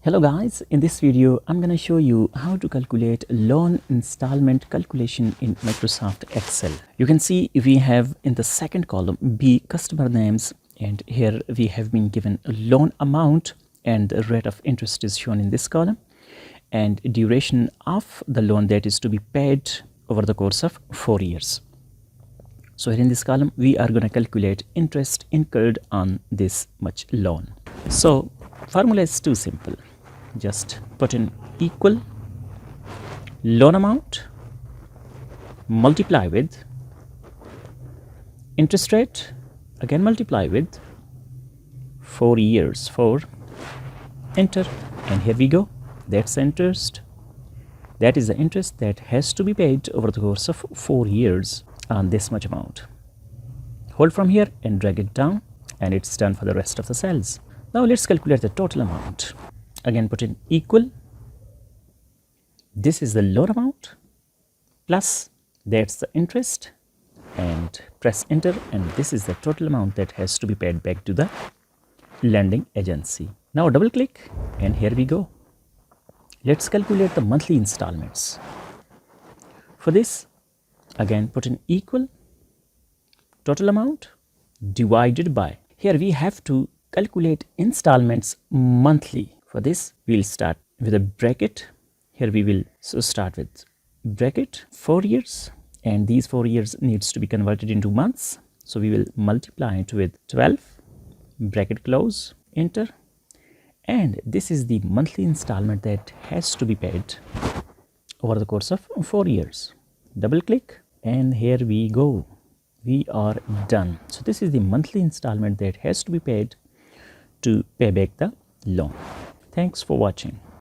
Hello guys, in this video I'm going to show you how to calculate loan installment calculation in Microsoft Excel. You can see we have in the second column B customer names, and here we have been given a loan amount and the rate of interest is shown in this column and duration of the loan that is to be paid over the course of 4 years. So here in this column we are going to calculate interest incurred on this much loan. So formula is too simple. Just put in equal loan amount multiply with interest rate, again multiply with 4 years, for enter, and here we go. That's the interest. That is the interest that has to be paid over the course of 4 years on this much amount. Hold from here and drag it down, and it's done for the rest of the cells. Now let's calculate the total amount. Again put in equal, this is the loan amount plus that's the interest, and press enter, and this is the total amount that has to be paid back to the lending agency. Now double click and here we go. Let's calculate the monthly installments. For this, again put in equal total amount divided by, here we have to calculate installments monthly. For this we'll start with a bracket. Here we will start with bracket 4 years, and these 4 years needs to be converted into months, so we will multiply it with 12, bracket close, enter, and this is the monthly installment that has to be paid over the course of 4 years. Double click and here we go. We are done. So this is the monthly installment that has to be paid to pay back the loan. Thanks for watching.